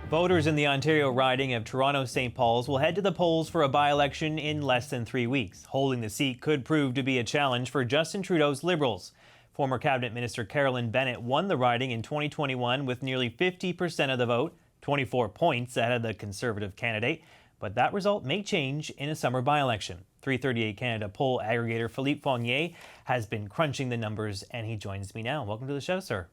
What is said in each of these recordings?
Voters in the Ontario riding of Toronto-St. Paul's will head to the polls for a by-election in less than 3 weeks. Holding the seat could prove to be a challenge for Justin Trudeau's Liberals. Former Cabinet Minister Carolyn Bennett won the riding in 2021 with nearly 50% of the vote, 24 points ahead of the Conservative candidate. But that result may change in a summer by-election. 338 Canada poll aggregator Philippe Fournier has been crunching the numbers, and he joins me now. Welcome to the show, sir.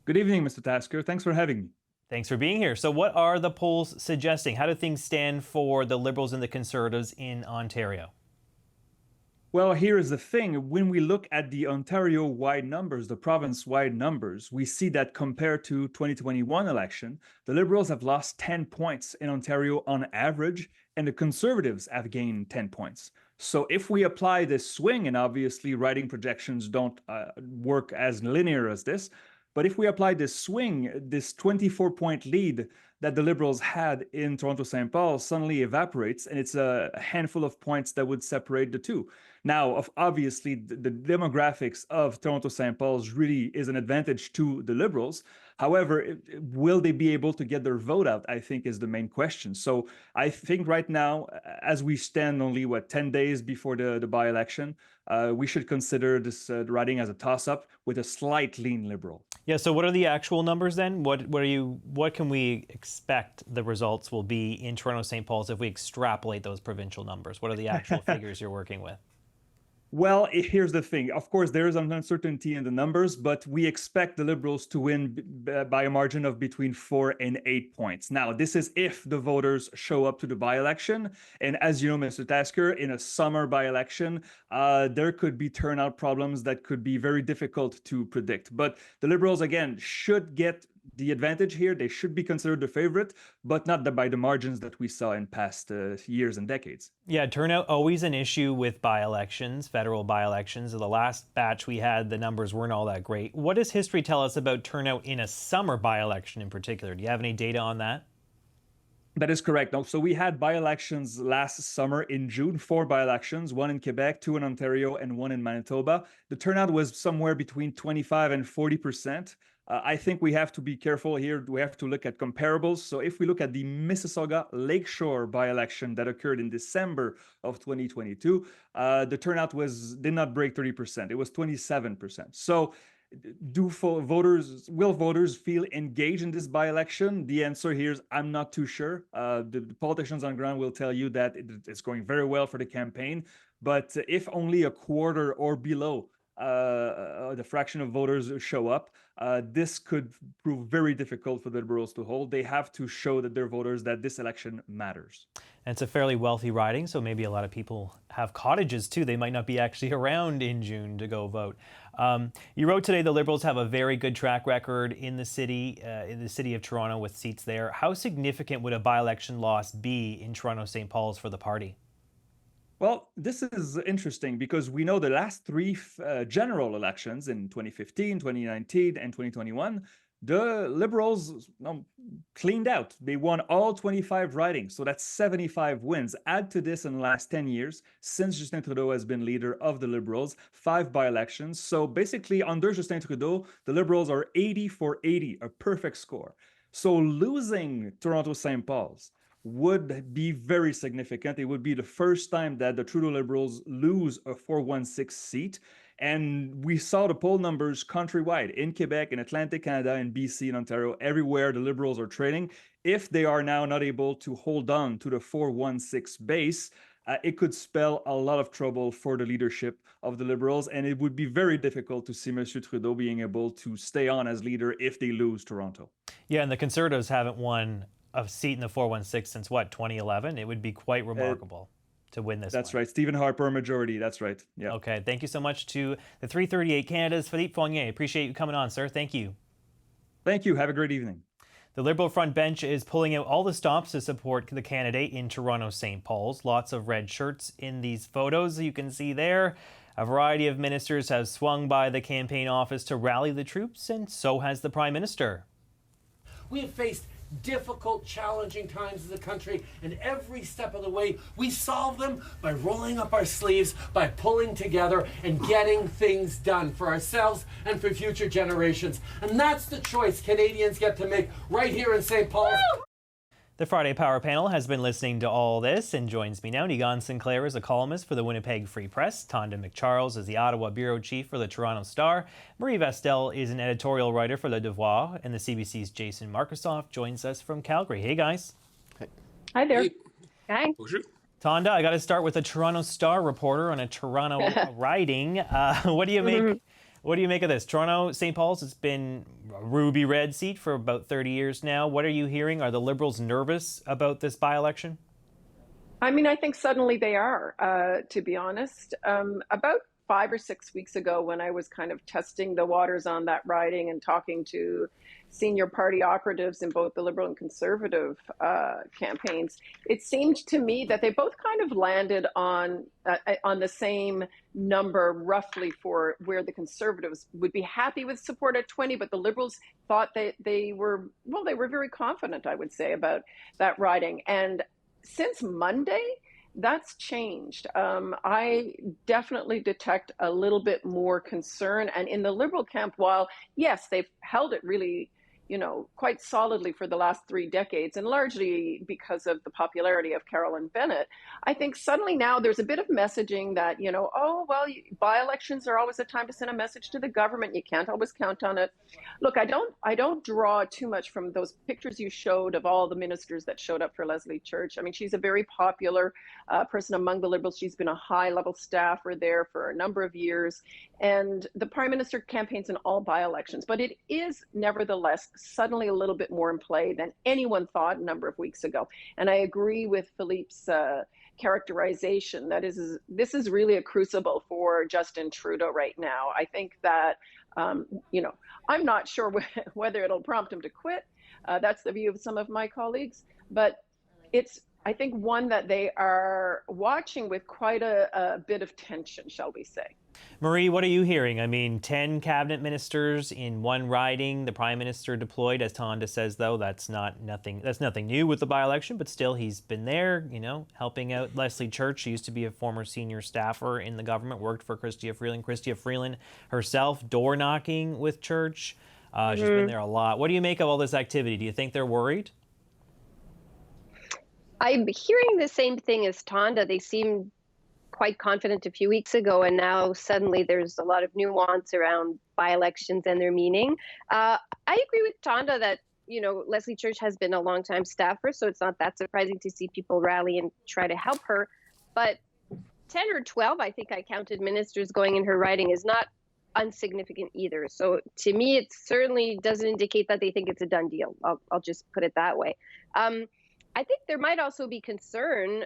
Good evening, Mr. Tasker. Thanks for having me. Thanks for being here. So what are the polls suggesting? How do things stand for the Liberals and the Conservatives in Ontario? Well, here is the thing. When we look at the Ontario-wide numbers, the province-wide numbers, we see that compared to 2021 election, the Liberals have lost 10 points in Ontario on average, and the Conservatives have gained 10 points. So if we apply this swing, and obviously riding projections don't work as linear as this, but if we apply this swing, this 24-point lead that the Liberals had in Toronto-St. Paul suddenly evaporates, and it's a handful of points that would separate the two. Now, obviously, the demographics of Toronto-St. Paul's really is an advantage to the Liberals. However, will they be able to get their vote out, I think, is the main question. So I think right now, as we stand only, 10 days before the by-election, we should consider this riding as a toss-up with a slight lean Liberal. Yeah, so what are the actual numbers then? What can we expect the results will be in Toronto-St. Paul's if we extrapolate those provincial numbers? What are the actual figures you're working with? Well, here's the thing. Of course, there is an uncertainty in the numbers, but we expect the Liberals to win by a margin of between 4 and 8 points. Now, this is if the voters show up to the by-election. And as you know, Mr. Tasker, in a summer by-election, there could be turnout problems that could be very difficult to predict. But the Liberals, again, should get the advantage here. They should be considered the favorite, but not by the margins that we saw in past years and decades. Yeah, turnout always an issue with by-elections, federal by-elections. The last batch we had, the numbers weren't all that great. What does history tell us about turnout in a summer by-election in particular? Do you have any data on that? That is correct. So we had by-elections last summer in June, 4 by-elections, 1 in Quebec, 2 in Ontario, and 1 in Manitoba. The turnout was somewhere between 25 and 40%. I think we have to be careful here. We have to look at comparables. So if we look at the Mississauga Lakeshore by-election that occurred in December of 2022, the turnout did not break 30%. It was 27%. So will voters feel engaged in this by-election? The answer here is I'm not too sure. The politicians on ground will tell you that it's going very well for the campaign. But if only a quarter or below the fraction of voters show up, this could prove very difficult for the Liberals to hold. They have to show that their voters that this election matters. And it's a fairly wealthy riding, so maybe a lot of people have cottages too. They might not be actually around in June to go vote. You wrote today the Liberals have a very good track record in the city of Toronto with seats there. How significant would a by-election loss be in Toronto-St. Paul's for the party? Well, this is interesting because we know the last 3 general elections in 2015, 2019, and 2021, the Liberals cleaned out. They won all 25 ridings, so that's 75 wins. Add to this in the last 10 years, since Justin Trudeau has been leader of the Liberals, 5 by-elections. So basically, under Justin Trudeau, the Liberals are 80 for 80, a perfect score. So losing Toronto-St. Paul's would be very significant. It would be the first time that the Trudeau Liberals lose a 416 seat. And we saw the poll numbers countrywide in Quebec, in Atlantic Canada, in BC, in Ontario, everywhere the Liberals are trading. If they are now not able to hold on to the 416 base, it could spell a lot of trouble for the leadership of the Liberals. And it would be very difficult to see Monsieur Trudeau being able to stay on as leader if they lose Toronto. Yeah, and the Conservatives haven't won a seat in the 416 since what, 2011? It would be quite remarkable to win this. That's right. Stephen Harper majority. That's right. Yeah. Okay. Thank you so much to the 338 Canada's Philippe Fournier. Appreciate you coming on, sir. Thank you. Thank you. Have a great evening. The Liberal front bench is pulling out all the stops to support the candidate in Toronto-St. Paul's. Lots of red shirts in these photos you can see there. A variety of ministers have swung by the campaign office to rally the troops, and so has the Prime Minister. We have faced difficult, challenging times as a country, and every step of the way, we solve them by rolling up our sleeves, by pulling together and getting things done for ourselves and for future generations. And that's the choice Canadians get to make right here in St. Paul. The Friday Power Panel has been listening to all this and joins me now. Egon Sinclair is a columnist for the Winnipeg Free Press. Tonda McCharles is the Ottawa bureau chief for the Toronto Star. Marie Vestel is an editorial writer for Le Devoir. And the CBC's Jason Markusoff joins us from Calgary. Hey, guys. Hi there. Hi. Bonjour. Tonda, I got to start with a Toronto Star reporter on a Toronto riding. What do you make? What do you make of this? Toronto, St. Paul's, it's been a ruby red seat for about 30 years now. What are you hearing? Are the Liberals nervous about this by-election? I mean, I think suddenly they are, to be honest. About 5 or 6 weeks ago, when I was kind of testing the waters on that riding and talking to senior party operatives in both the Liberal and Conservative campaigns, it seemed to me that they both kind of landed on the same number roughly for where the Conservatives would be happy with support at 20, but the Liberals thought they were very confident, I would say, about that riding. And since Monday, that's changed. I definitely detect a little bit more concern. And in the Liberal camp, while, yes, they've held it really, quite solidly for the last 3 decades, and largely because of the popularity of Carolyn Bennett, I think suddenly now there's a bit of messaging that, by-elections are always a time to send a message to the government. You can't always count on it. Look, I don't draw too much from those pictures you showed of all the ministers that showed up for Leslie Church. I mean, she's a very popular person among the Liberals. She's been a high-level staffer there for a number of years. And the Prime Minister campaigns in all by-elections. But it is nevertheless suddenly a little bit more in play than anyone thought a number of weeks ago. And I agree with Philippe's characterization that this is really a crucible for Justin Trudeau right now. I think that, I'm not sure whether it'll prompt him to quit. That's the view of some of my colleagues. But it's, I think, one that they are watching with quite a bit of tension, shall we say. Marie, what are you hearing? I mean, 10 cabinet ministers in one riding, the Prime Minister deployed, as Tonda says, though, that's nothing new with the by-election, but still he's been there, helping out Leslie Church. She used to be a former senior staffer in the government, worked for Chrystia Freeland. Chrystia Freeland herself door knocking with Church. She's been there a lot. What do you make of all this activity? Do you think they're worried? I'm hearing the same thing as Tonda. They seemed quite confident a few weeks ago, and now suddenly there's a lot of nuance around by-elections and their meaning. I agree with Tonda that, Leslie Church has been a longtime staffer, so it's not that surprising to see people rally and try to help her. But 10 or 12, I think I counted, ministers going in her riding is not insignificant either. So to me, it certainly doesn't indicate that they think it's a done deal. I'll just put it that way. I think there might also be concern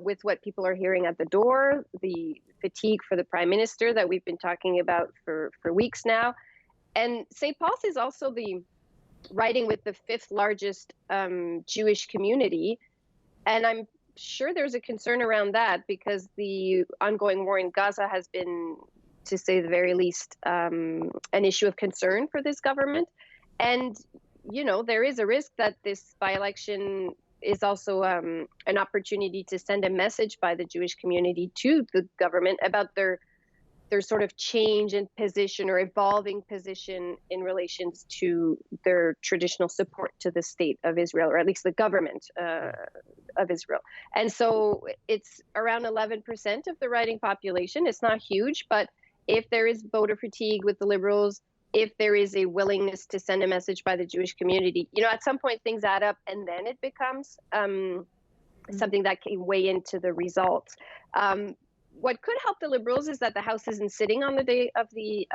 with what people are hearing at the door, the fatigue for the Prime Minister that we've been talking about for weeks now. And St. Paul's is also the riding with the 5th largest Jewish community. And I'm sure there's a concern around that because the ongoing war in Gaza has been, to say the very least, an issue of concern for this government. And, there is a risk that this by-election is also an opportunity to send a message by the Jewish community to the government about their sort of change in position or evolving position in relations to their traditional support to the state of Israel, or at least the government of Israel. And so it's around 11% of the riding population. It's not huge, but if there is voter fatigue with the Liberals, if there is a willingness to send a message by the Jewish community, at some point things add up and then it becomes something that can weigh into the results. What could help the Liberals is that the House isn't sitting on the day of the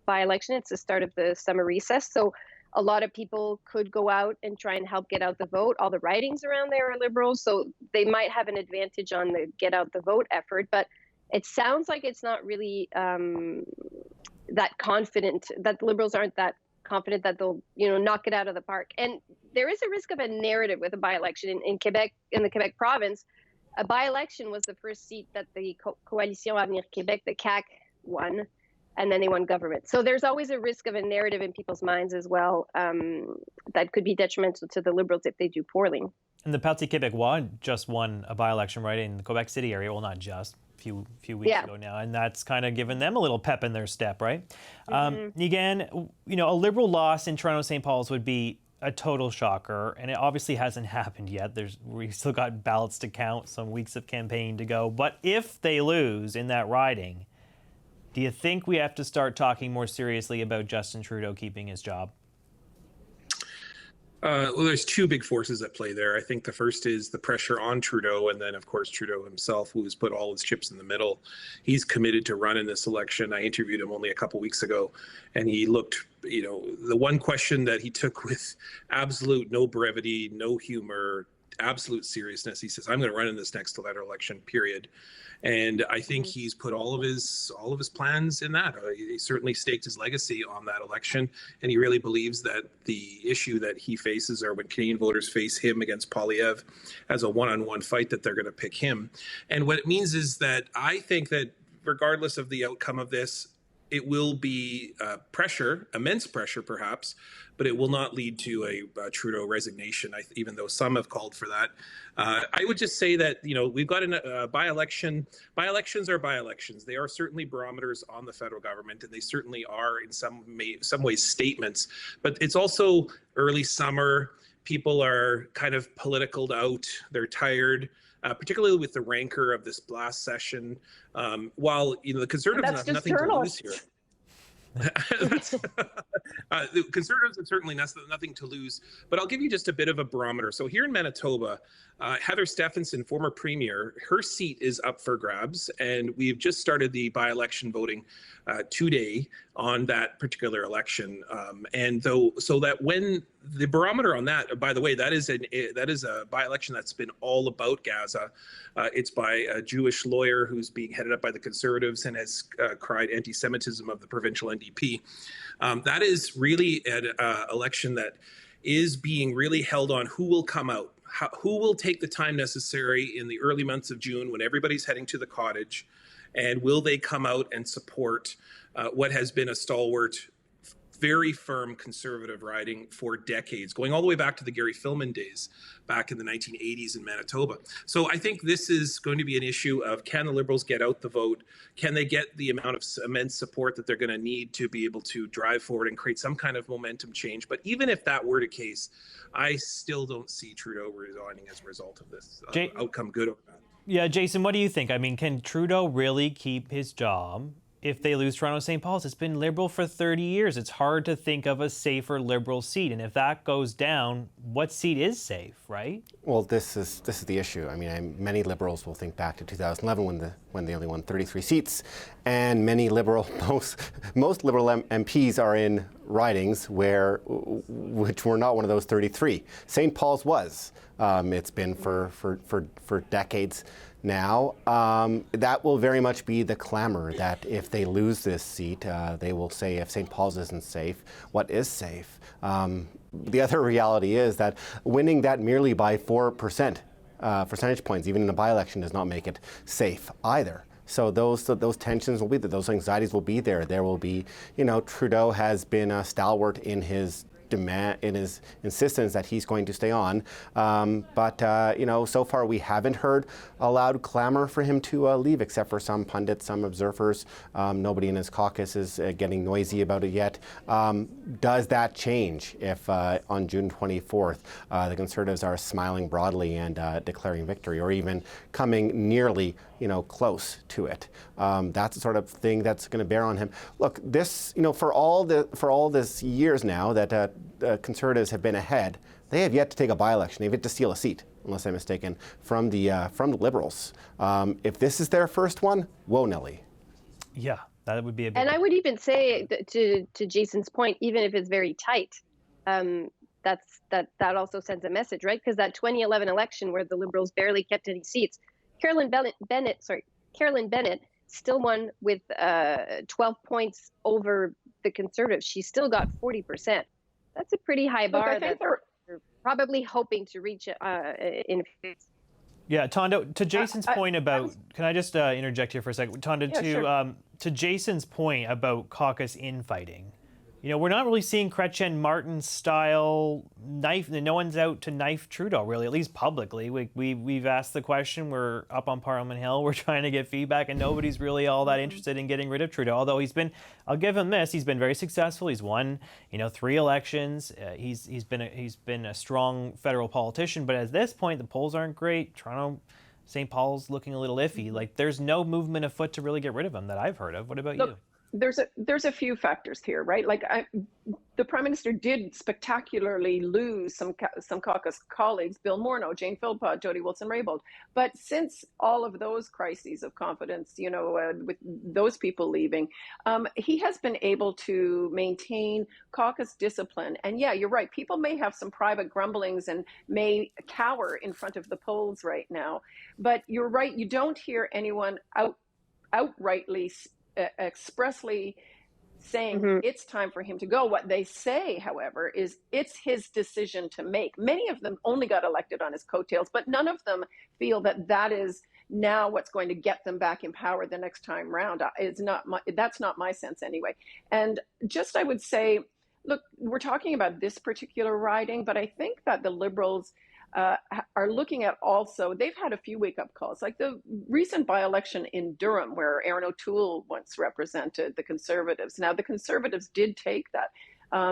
by-election. It's the start of the summer recess. So a lot of people could go out and try and help get out the vote. All the ridings around there are Liberals, so they might have an advantage on the get out the vote effort. But it sounds like it's not really that confident, that the Liberals aren't that confident that they'll, knock it out of the park. And there is a risk of a narrative with a by-election in Quebec, in the Quebec province. A by-election was the first seat that the Coalition Avenir Québec, the CAQ, won. and then they won government. So there's always a risk of a narrative in people's minds as well that could be detrimental to the Liberals if they do poorly. And the Parti Québécois just won a by-election, right, in the Quebec City area. Well, not just, a few weeks ago now. And that's kind of given them a little pep in their step, right? Again, you know, a Liberal loss in Toronto St. Paul's would be a total shocker. And it obviously hasn't happened yet. We've still got ballots to count, some weeks of campaign to go. But if they lose in that riding, do you think we have to start talking more seriously about Justin Trudeau keeping his job? Well, there's two big forces at play there. I think the first is the pressure on Trudeau, and then, of course, Trudeau himself, who has put all his chips in the middle. He's committed to run in this election. I interviewed him only a couple weeks ago, and he looked, you know, the one question that he took with absolute no brevity, no humor, absolute seriousness. He says, "I'm going to run in this next election, period." And I think he's put all of his plans in that. He certainly staked his legacy on that election, and he really believes that the issue that he faces, or when Canadian voters face him against Poilievre as a one-on-one fight, that they're going to pick him. And what it means is that I think that regardless of the outcome of this, it will be pressure, immense pressure perhaps, but it will not lead to a Trudeau resignation, even though some have called for that. I would just say that, you know, we've got a by-election. By-elections are by-elections. They are certainly barometers on the federal government, and they certainly are in some ways statements. But it's also early summer. People are kind of politicaled out. They're tired. Particularly with the rancor of this last session, while, you know, the Conservatives have nothing to lose here. The Conservatives have certainly nothing to lose, but I'll give you just a bit of a barometer. So here in Manitoba, Heather Stephenson, former premier, her seat is up for grabs, and we've just started the by-election voting today on that particular election. And so that when the barometer on that, by the way, that is a by-election that's been all about Gaza. It's by a Jewish lawyer who's being headed up by the Conservatives and has cried anti-Semitism of the provincial NDP. That is really an election that is being really held on who will come out. Who will take the time necessary in the early months of June when everybody's heading to the cottage, and will they come out and support what has been a stalwart, very firm conservative riding for decades, going all the way back to the Gary Filmon days back in the 1980s in Manitoba. So I think this is going to be an issue of, can the Liberals get out the vote? Can they get the amount of immense support that they're going to need to be able to drive forward and create some kind of momentum change? But even if that were the case, I still don't see Trudeau resigning as a result of this outcome, good or bad. Yeah, Jason, what do you think? I mean, can Trudeau really keep his job if they lose Toronto St. Paul's? It's been Liberal for 30 years. It's hard to think of a safer Liberal seat. And if that goes down, what seat is safe, right? Well, this is the issue. I mean, many Liberals will think back to 2011 when they only won 33 seats, and many most Liberal MPs are in ridings which were not one of those 33. St. Paul's was. It's been for decades now. That will very much be the clamor, that if they lose this seat, they will say, if St. Paul's isn't safe, what is safe? The other reality is that winning that merely by 4% percentage points, even in a by-election, does not make it safe either. So those tensions will be there, those anxieties will be there. There will be, you know, Trudeau has been a stalwart in his demand, in his insistence that he's going to stay on. But you know, so far we haven't heard a loud clamor for him to leave, except for some pundits, some observers. Nobody in his caucus is getting noisy about it yet. Does that change if on June 24th the Conservatives are smiling broadly and declaring victory, or even coming nearly, you know, close to it? That's the sort of thing that's going to bear on him. Look, this, you know, for all this years now that Conservatives have been ahead, they have yet to take a by-election. They've yet to steal a seat, unless I'm mistaken, from the Liberals. If this is their first one, whoa, Nelly. Yeah, that would be a big... And I would even say, to Jason's point, even if it's very tight, that also sends a message, right? Because that 2011 election where the Liberals barely kept any seats, Carolyn Bennett still won with 12 points over the Conservatives. She still got 40%. That's a pretty high bar that they're probably hoping to reach in a few days. Yeah, Tondo, to Jason's point about, can I just interject here for a second? Tondo, to Jason's point about caucus infighting, you know, we're not really seeing Chrétien Martin style knife. No one's out to knife Trudeau, really, at least publicly. We've asked the question. We're up on Parliament Hill. We're trying to get feedback, and nobody's really all that interested in getting rid of Trudeau. Although he's been, I'll give him this, he's been very successful. He's won, 3 elections. He's been a strong federal politician. But at this point, the polls aren't great. Toronto, St. Paul's looking a little iffy. Like, there's no movement afoot to really get rid of him that I've heard of. What about you? There's a few factors here, right? Like the Prime Minister did spectacularly lose some caucus colleagues, Bill Morneau, Jane Philpott, Jody Wilson-Raybould. But since all of those crises of confidence, with those people leaving, he has been able to maintain caucus discipline. And yeah, you're right. People may have some private grumblings and may cower in front of the polls right now. But you're right. You don't hear anyone outrightly expressly saying it's time for him to go. What they say, however, is it's his decision to make. Many of them only got elected on his coattails, but none of them feel that is now what's going to get them back in power the next time round. That's not my sense anyway. And just I would say, look, we're talking about this particular riding, but I think that the Liberals are looking at also, they've had a few wake-up calls, like the recent by-election in Durham, where Aaron O'Toole once represented the Conservatives. Now, the Conservatives did take that.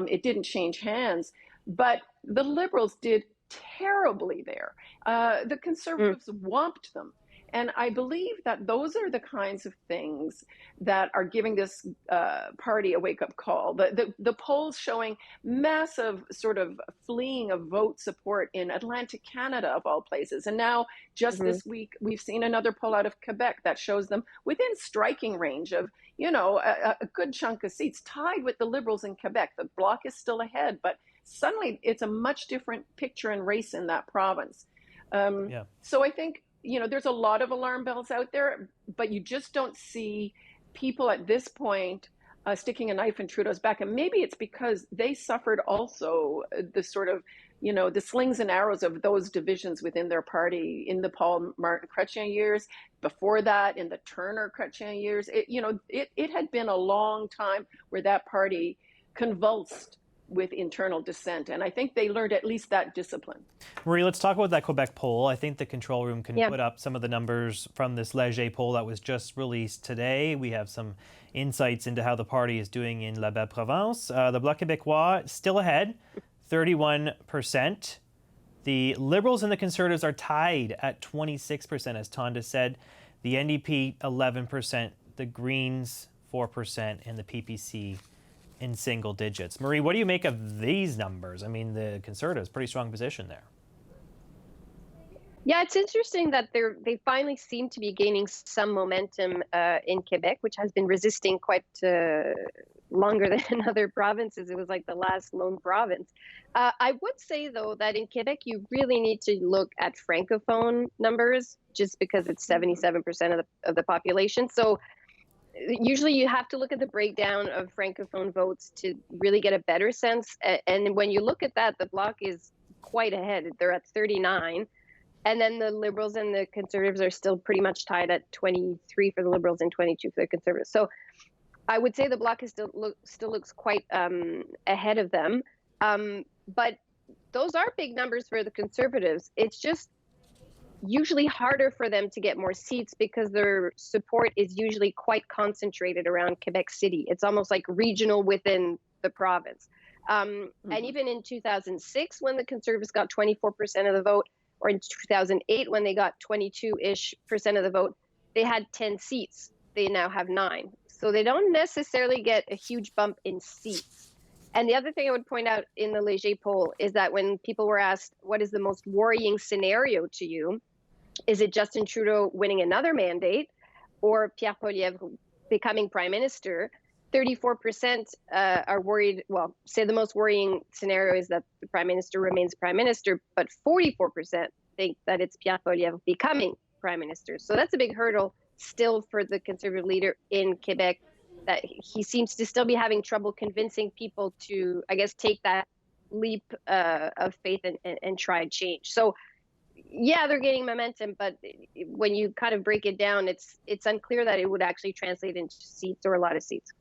It didn't change hands, but the Liberals did terribly there. The Conservatives whomped them. And I believe that those are the kinds of things that are giving this party a wake-up call. The polls showing massive sort of fleeing of vote support in Atlantic Canada, of all places. And now, just this week, we've seen another poll out of Quebec that shows them within striking range of, a good chunk of seats, tied with the Liberals in Quebec. The Bloc is still ahead, but suddenly it's a much different picture and race in that province. So I think, there's a lot of alarm bells out there, but you just don't see people at this point sticking a knife in Trudeau's back. And maybe it's because they suffered also the sort of, the slings and arrows of those divisions within their party in the Paul Martin Chrétien years. Before that, in the Turner Chrétien years, it had been a long time where that party convulsed with internal dissent. And I think they learned at least that discipline. Marie, let's talk about that Quebec poll. I think the control room can put up some of the numbers from this Léger poll that was just released today. We have some insights into how the party is doing in La Belle-Province. The Bloc Québécois still ahead, 31%. The Liberals and the Conservatives are tied at 26%, as Tonda said. The NDP, 11%. The Greens, 4%. And the PPC in single digits. Marie, what do you make of these numbers? I mean, the Conservatives, pretty strong position there. Yeah, it's interesting that they finally seem to be gaining some momentum in Quebec, which has been resisting quite longer than in other provinces. It was like the last lone province. I would say, though, that in Quebec, you really need to look at Francophone numbers, just because it's 77% of the population. So usually you have to look at the breakdown of Francophone votes to really get a better sense. And when you look at that, the Bloc is quite ahead. They're at 39. And then the Liberals and the Conservatives are still pretty much tied at 23 for the Liberals and 22 for the Conservatives. So I would say the Bloc is still looks quite ahead of them. But those are big numbers for the Conservatives. It's just usually harder for them to get more seats because their support is usually quite concentrated around Quebec City. It's almost like regional within the province. And even in 2006, when the Conservatives got 24% of the vote, or in 2008, when they got 22-ish% of the vote, they had 10 seats. They now have 9. So they don't necessarily get a huge bump in seats. And the other thing I would point out in the Léger poll is that when people were asked, what is the most worrying scenario to you? Is it Justin Trudeau winning another mandate or Pierre Poilievre becoming prime minister? 34% are worried, say the most worrying scenario is that the prime minister remains prime minister, but 44% think that it's Pierre Poilievre becoming prime minister. So that's a big hurdle still for the Conservative leader in Quebec, that he seems to still be having trouble convincing people to, I guess, take that leap of faith and try and change. So Yeah, they're gaining momentum, but when you kind of break it down, it's unclear that it would actually translate into seats or a lot of seats.